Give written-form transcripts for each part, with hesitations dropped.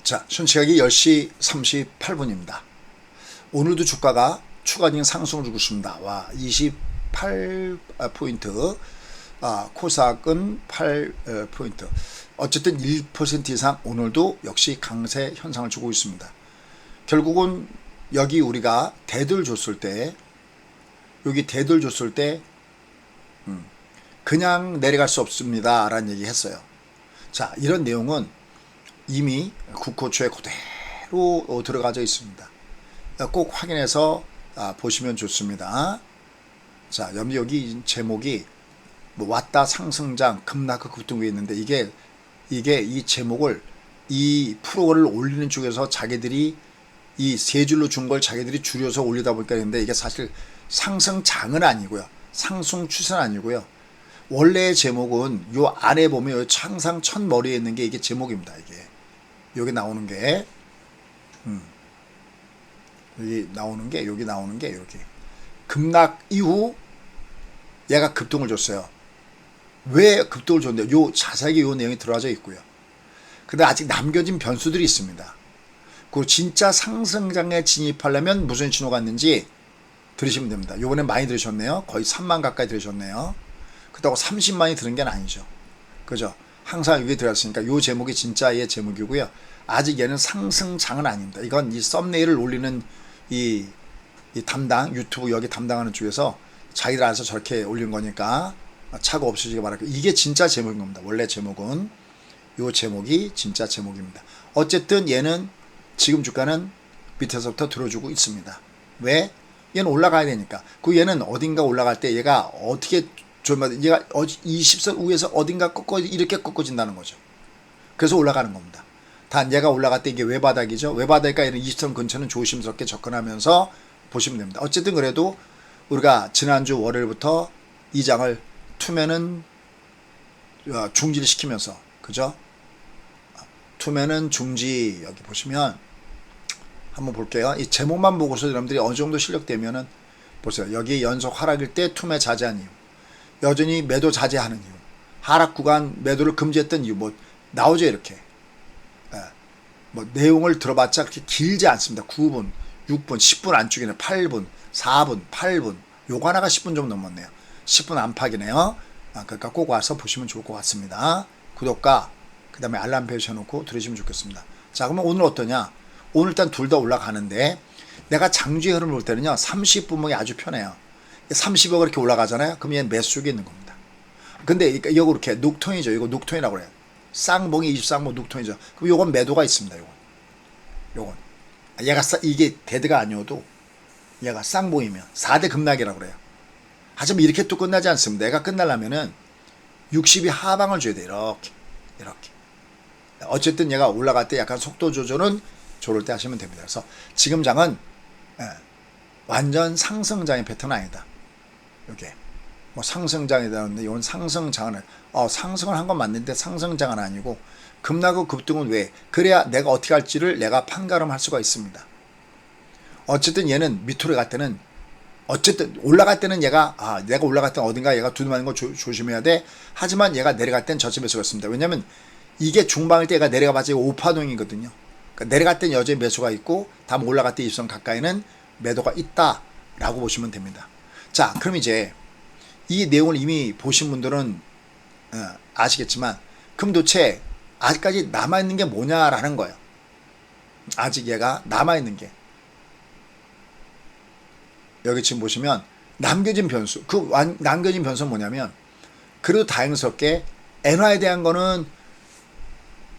자, 현 시각이 10시 38분입니다. 오늘도 주가가 추가적인 상승을 주고 있습니다. 와, 28포인트, 코스닥은 8포인트. 어쨌든 1% 이상 오늘도 역시 강세 현상을 주고 있습니다. 결국은 여기 우리가 대들 줬을 때, 그냥 내려갈 수 없습니다 라는 얘기 했어요. 자, 이런 내용은 이미 국호초에 그대로 들어가져 있습니다. 꼭 확인해서 보시면 좋습니다. 자, 여기 제목이 뭐 왔다 상승장 급락과 급등이 있는데 이게 이 제목을 이 프로를 올리는 쪽에서 자기들이 이 세 줄로 준 걸 자기들이 줄여서 올리다 보니까 근데 이게 사실 상승장은 아니고요. 상승 추세는 아니고요. 원래의 제목은 요 안에 보면 요 항상 첫 머리에 있는 게 이게 제목입니다. 이게 여기 나오는 게 여기 나오는 게 이렇게 급락 이후 얘가 급등을 줬어요. 왜 급등을 줬는데 요 자세하게 요 내용이 들어가져 있고요. 근데 아직 남겨진 변수들이 있습니다. 그 진짜 상승장에 진입하려면 무슨 신호가 있는지 들으시면 됩니다. 요번에 많이 들으셨네요. 거의 3만 가까이 들으셨네요. 그렇다고 30만이 들은 게 아니죠. 그죠? 항상 여기 들어갔으니까 요 제목이 진짜 얘 제목이고요. 아직 얘는 상승장은 아닙니다. 이건 이 썸네일을 올리는 이 담당 유튜브 여기 담당하는 쪽에서 자기들 알아서 저렇게 올린 거니까 차가 없으시기 바랍니다. 이게 진짜 제목인 겁니다. 원래 제목은 요 제목이 진짜 제목입니다. 어쨌든 얘는 지금 주가는 밑에서부터 들어주고 있습니다. 왜? 얘는 올라가야 되니까. 그 얘는 어딘가 올라갈 때 얘가 어떻게 얘가 20선 위에서 어딘가 이렇게 꺾어진다는 거죠. 그래서 올라가는 겁니다. 단 얘가 올라갈 때 이게 외바닥이죠. 외바닥이니까 얘는 20선 근처는 조심스럽게 접근하면서 보시면 됩니다. 어쨌든 그래도 우리가 지난주 월요일부터 이 장을 투매는 중지를 시키면서, 그죠? 투매는 중지, 여기 보시면 한번 볼게요. 이 제목만 보고서 여러분들이 어느 정도 실력되면은 보세요. 여기 연속 하락일 때 투매 자제한 이유, 여전히 매도 자제하는 이유, 하락 구간 매도를 금지했던 이유 뭐 나오죠. 이렇게 뭐 내용을 들어봤자 그렇게 길지 않습니다. 9분, 6분, 10분 안쪽이네. 8분, 4분, 8분. 요거 하나가 10분 좀 넘었네요. 10분 안팎이네요. 그러니까 꼭 와서 보시면 좋을 것 같습니다. 구독과 그 다음에 알람 배우셔놓고 들으시면 좋겠습니다. 자, 그러면 오늘 어떠냐? 오늘 일단 둘 다 올라가는데 내가 장주의 흐름을 볼 때는요. 30분목이 아주 편해요. 30억 이렇게 올라가잖아요. 그럼 얘는 매수쪽에 있는 겁니다. 근데 이거 이렇게 녹통이죠. 이거 녹통이라고 그래요. 쌍봉이 20쌍봉 녹통이죠. 그럼 요건 매도가 있습니다. 요건 얘가 이게 데드가 아니어도 얘가 쌍봉이면 4대 급락이라고 그래요. 하지만 이렇게 또 끝나지 않습니다. 얘가 끝나려면은 60이 하방을 줘야 돼. 이렇게 어쨌든 얘가 올라갈 때 약간 속도 조절은 조를 때 하시면 됩니다. 그래서 지금 장은 완전 상승장의 패턴은 아니다. 이게 뭐 상승장이라는데 이건 상승장은 상승을 한 건 맞는데 상승장은 아니고 급락과 급등은 왜? 그래야 내가 어떻게 할지를 내가 판가름할 수가 있습니다. 어쨌든 얘는 밑으로 갈 때는 어쨌든 올라갈 때는 얘가 내가 올라갈 때는 어딘가 얘가 두둔하는 거 조심해야 돼. 하지만 얘가 내려갈 때는 저점에 수가 있습니다. 왜냐면 이게 중방일 때 얘가 내려가봤자 5파동이거든요. 그러니까 내려갈 때는 여전히 매수가 있고 다음 올라갈 때 20선 가까이는 매도가 있다라고 보시면 됩니다. 자, 그럼 이제 이 내용을 이미 보신 분들은 아시겠지만 그럼 도대체 아직까지 남아있는 게 뭐냐라는 거예요. 아직 얘가 남아있는 게 여기 지금 보시면 남겨진 변수, 남겨진 변수는 뭐냐면 그래도 다행스럽게 엔화에 대한 거는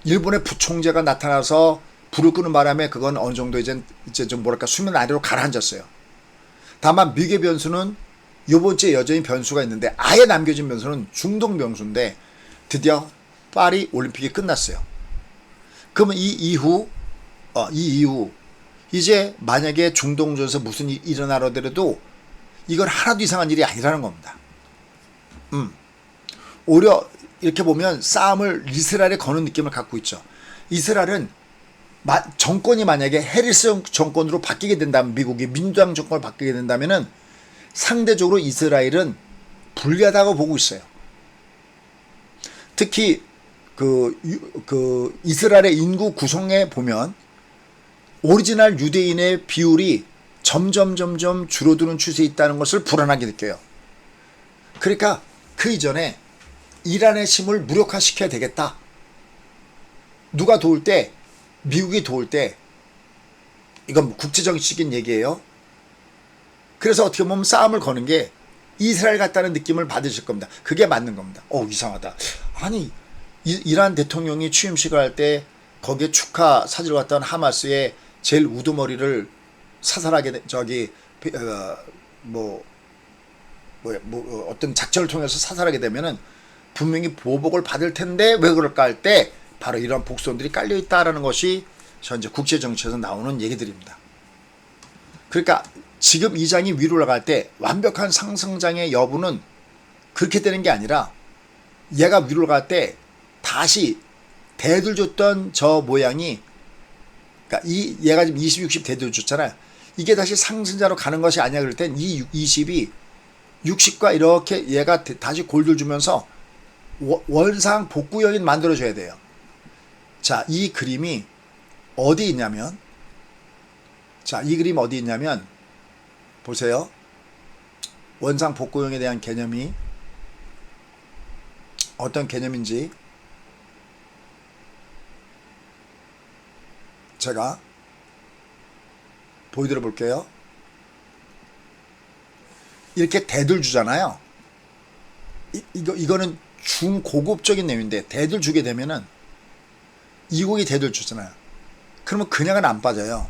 일본의 부총재가 나타나서 불을 끄는 바람에 그건 어느 정도 이제 좀 뭐랄까 수면 아래로 가라앉았어요. 다만 미국의 변수는 요번 주에 여전히 변수가 있는데 아예 남겨진 변수는 중동 변수인데 드디어 파리 올림픽이 끝났어요. 그러면 이 이후 이제 만약에 중동전에서 무슨 일이 일어나더라도 이건 하나도 이상한 일이 아니라는 겁니다. 오히려 이렇게 보면 싸움을 이스라엘에 거는 느낌을 갖고 있죠. 이스라엘은 정권이 만약에 해리스 정권으로 바뀌게 된다면 미국이 민주당 정권을 바뀌게 된다면은 상대적으로 이스라엘은 불리하다고 보고 있어요. 특히 그 이스라엘의 인구 구성에 보면 오리지널 유대인의 비율이 점점 줄어드는 추세에 있다는 것을 불안하게 느껴요. 그러니까 그 이전에 이란의 힘을 무력화시켜야 되겠다. 누가 도울 때? 미국이 도울 때. 이건 국제정치적인 얘기예요. 그래서 어떻게 보면 싸움을 거는 게 이스라엘 같다는 느낌을 받으실 겁니다. 그게 맞는 겁니다. 이상하다. 아니 이란 대통령이 취임식을 할 때 거기에 축하 사진을 갖다 하마스의 제일 우두머리를 사살하게 어떤 작전을 통해서 사살하게 되면은 분명히 보복을 받을 텐데 왜 그럴까 할 때 바로 이런 복선들이 깔려 있다라는 것이 현재 국제 정치에서 나오는 얘기들입니다. 그러니까 지금 이 장이 위로 올라갈 때 완벽한 상승장의 여부는 그렇게 되는 게 아니라 얘가 위로 올라갈 때 다시 대들 줬던 저 모양이, 그러니까 얘가 지금 20, 60 대들 줬잖아요. 이게 다시 상승자로 가는 것이 아니야. 그럴 땐 이 20이 60과 이렇게 얘가 다시 골들 주면서 원상 복구형이 만들어줘야 돼요. 자, 이 그림이 어디 있냐면, 보세요. 원상 복구형에 대한 개념이 어떤 개념인지 제가 보여드려 볼게요. 이렇게 대들 주잖아요. 이거는 중고급적인 내용인데 대들 주게 되면은 이곡이 대들 주잖아요. 그러면 그냥은 안 빠져요.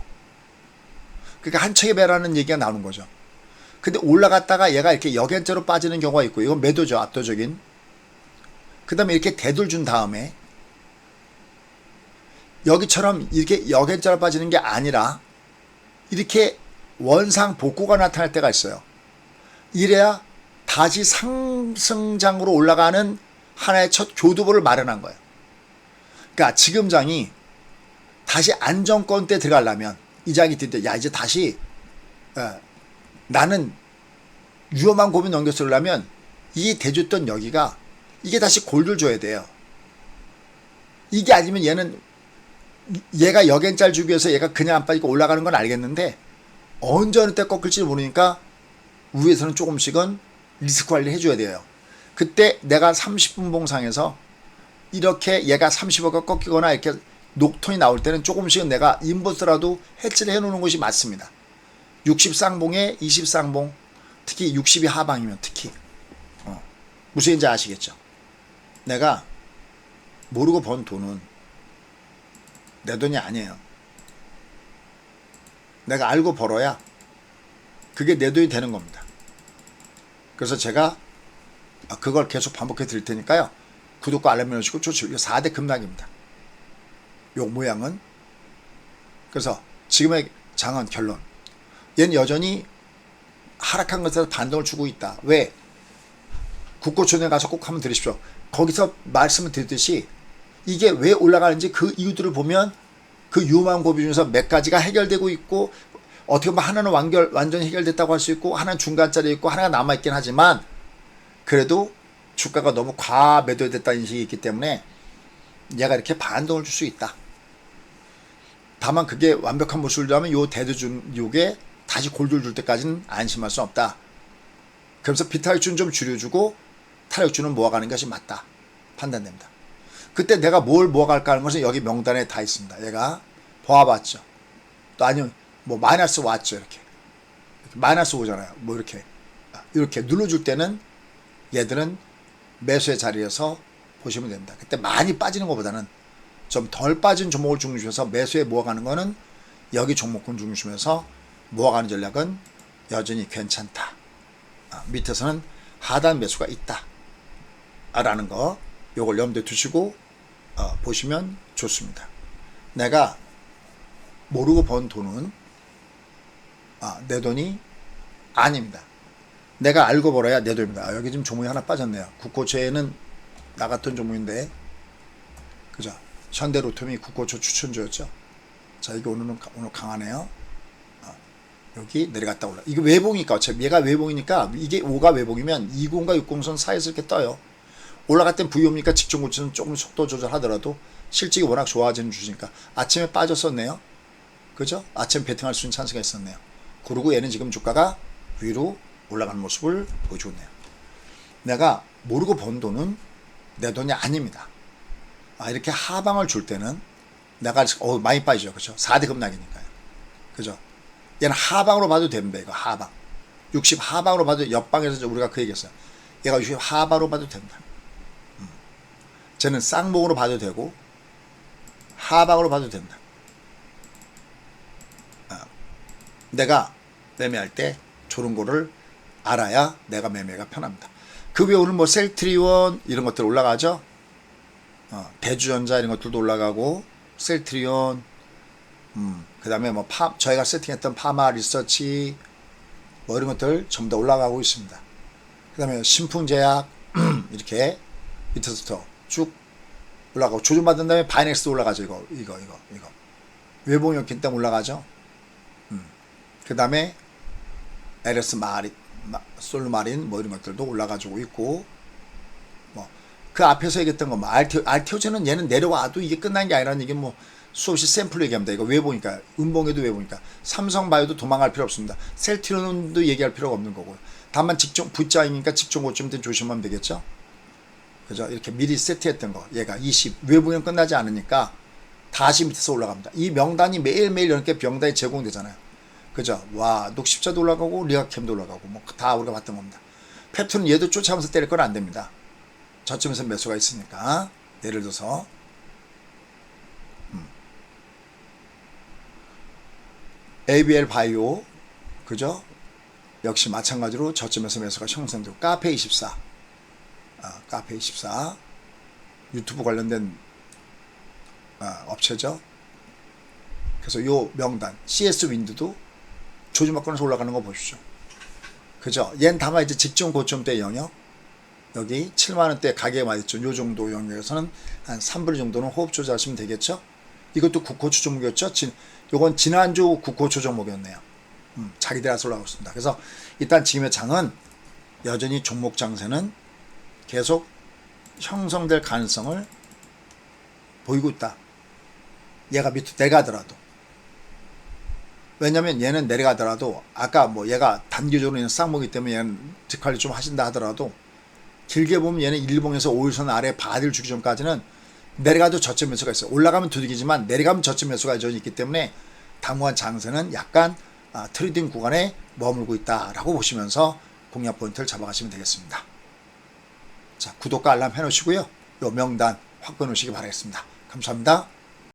그러니까 한 척의 배라는 얘기가 나오는 거죠. 근데 올라갔다가 얘가 이렇게 역연자로 빠지는 경우가 있고, 이건 매도죠. 압도적인. 그 다음에 이렇게 대들 준 다음에 여기처럼 이렇게 역연자로 빠지는 게 아니라 이렇게 원상 복구가 나타날 때가 있어요. 이래야 다시 상승장으로 올라가는 하나의 첫 교두보를 마련한 거예요. 그러니까 지금 장이 다시 안정권 때 들어가려면, 이 장이 들 때, 야, 이제 다시 나는 위험한 고비 넘겼으려면 이 대줬던 여기가 이게 다시 골들 줘야 돼요. 이게 아니면 얘가 역연자를 주기 위해서 얘가 그냥 안 빠지고 올라가는 건 알겠는데 언제 어느 때 꺾을지 모르니까 위에서는 조금씩은 리스크 관리를 해줘야 돼요. 그때 내가 30분 봉상에서 이렇게 얘가 30억가 꺾이거나 이렇게 녹톤이 나올 때는 조금씩은 내가 인버스라도 해치를 해놓는 것이 맞습니다. 60 쌍봉에 20 쌍봉, 특히 60이 하방이면 특히 무슨 얘기인지 아시겠죠? 내가 모르고 번 돈은 내 돈이 아니에요. 내가 알고 벌어야 그게 내 돈이 되는 겁니다. 그래서 제가 그걸 계속 반복해 드릴 테니까요. 구독과 알람 눌러주시고 좋죠. 이거 4대 급락입니다. 요 모양은. 그래서 지금의 장은 결론. 얘는 여전히 하락한 것에서 반동을 주고 있다. 왜? 국고촌에 가서 꼭 한번 들으십시오. 거기서 말씀을 드렸듯이 이게 왜 올라가는지 그 이유들을 보면 그 유망 고비 중에서 몇 가지가 해결되고 있고, 어떻게 보면 하나는 완전히 해결됐다고 할 수 있고, 하나는 중간짜리 있고, 하나가 남아있긴 하지만 그래도 주가가 너무 과매도됐다는 인식이 있기 때문에 얘가 이렇게 반동을 줄 수 있다. 다만 그게 완벽한 모습이라면 요 대두준 요게 다시 골들 줄 때까지는 안심할 수 없다. 그래서 비타격주는 좀 줄여주고 타격주는 모아가는 것이 맞다. 판단됩니다. 그때 내가 뭘 모아갈까 하는 것은 여기 명단에 다 있습니다. 얘가 보아봤죠. 또 아니면 뭐 마이너스 왔죠. 이렇게 마이너스 오잖아요. 뭐 이렇게 눌러줄 때는 얘들은 매수의 자리에서 보시면 됩니다. 그때 많이 빠지는 것보다는 좀 덜 빠진 종목을 중심해서 매수에 모아가는 거는 여기 종목군 중심에서 모아가는 전략은 여전히 괜찮다. 밑에서는 하단 매수가 있다. 라는 거 요걸 염두에 두시고 보시면 좋습니다. 내가 모르고 번 돈은 내 돈이 아닙니다. 내가 알고 벌어야 내 돈입니다. 여기 지금 종목이 하나 빠졌네요. 국고채에는 나갔던 종목인데, 그죠? 현대로템이 국고채 추천주였죠. 자, 이게 오늘 강하네요. 여기 내려갔다 올라. 이게 외봉이니까 어차피 얘가 외봉이니까 이게 5가 외봉이면 20과 60선 사이에서 이렇게 떠요. 올라갈 땐 부위옵니까? 직전 고치는 조금 속도 조절하더라도 실직이 워낙 좋아지는 주니까 아침에 빠졌었네요. 그죠? 아침 베팅할 수 있는 찬스가 있었네요. 그리고 얘는 지금 주가가 위로 올라가는 모습을 보여주고 있네요. 내가 모르고 번 돈은 내 돈이 아닙니다. 이렇게 하방을 줄 때는 내가 많이 빠지죠. 그죠? 4대 급락이니까요. 그죠? 얘는 하방으로 봐도 됩니다. 이거 하방. 60 하방으로 봐도 옆방에서 우리가 그 얘기했어요. 얘가 60 하방으로 봐도 된다. 쟤는 쌍봉으로 봐도 되고 하방으로 봐도 된다. 내가 매매할 때 저런 거를 알아야 내가 매매가 편합니다. 그 외에 오늘 뭐 셀트리온 이런 것들 올라가죠. 대주전자 이런 것들도 올라가고 셀트리온 그 다음에 뭐 저희가 세팅했던 파마 리서치 뭐 이런 것들 전부 다 올라가고 있습니다. 그 다음에 신풍제약 이렇게 밑에서부터 쭉 올라가고 조정받은 다음에 바이넥스 올라가죠. 이거 외봉이었기 때문에 올라가죠. 그 다음에 LS 마린 솔루마린 뭐 이런 것들도 올라가지고 있고 뭐 그 앞에서 얘기했던 거 뭐 알테오제는 얘는 내려와도 이게 끝난 게 아니라는 이게 뭐 수없이 샘플 얘기합니다. 이거 왜 보니까 은봉에도 왜 보니까 삼성바이오도 도망갈 필요 없습니다. 셀트리온도 얘기할 필요가 없는 거고요. 다만 직종 V자이니까 직종 고점 때 조심하면 되겠죠. 그죠? 이렇게 미리 세트했던 거 얘가 20 외부는 끝나지 않으니까 다시 밑에서 올라갑니다. 이 명단이 매일매일 이렇게 명단이 제공되잖아요. 그죠? 와 녹십자도 올라가고 리아캠도 올라가고 뭐 다 우리가 봤던 겁니다. 펩툰은 얘도 쫓아가면서 때릴 건 안 됩니다. 저점에서 매수가 있으니까 예를 들어서 ABL 바이오 그죠? 역시 마찬가지로 저점에서 매수가 형성되고 카페24 카페24 유튜브 관련된 업체죠. 그래서 요 명단 CS 윈드도 조짐바꿔서 올라가는 거 보십시오. 그죠? 얜 다만 이제 직전 고점대 영역 여기 7만원대 가격에 맞았죠. 요 정도 영역에서는 한 3분의 정도는 호흡 조절하시면 되겠죠. 이것도 국호추 종목이었죠. 요건 지난주 국호추 종목이었네요. 자기들 알아서 올라가고 있습니다. 그래서 일단 지금의 장은 여전히 종목 장세는 계속 형성될 가능성을 보이고 있다. 얘가 밑으로 내려가더라도. 왜냐면 얘는 내려가더라도 아까 뭐 얘가 단기적으로 있는 쌍목이기 때문에 얘는 뒷관리 좀 하신다 하더라도 길게 보면 얘는 일봉에서 5일선 아래 바디를 주기 전까지는 내려가도 저점 매수가 있어요. 올라가면 두둑이지만 내려가면 저점 매수가 여전히 있기 때문에 당분간 장세는 약간 트레이딩 구간에 머물고 있다라고 보시면서 공략 포인트를 잡아가시면 되겠습니다. 자, 구독과 알람 해놓으시고요. 요 명단 확보해 놓으시기 바라겠습니다. 감사합니다.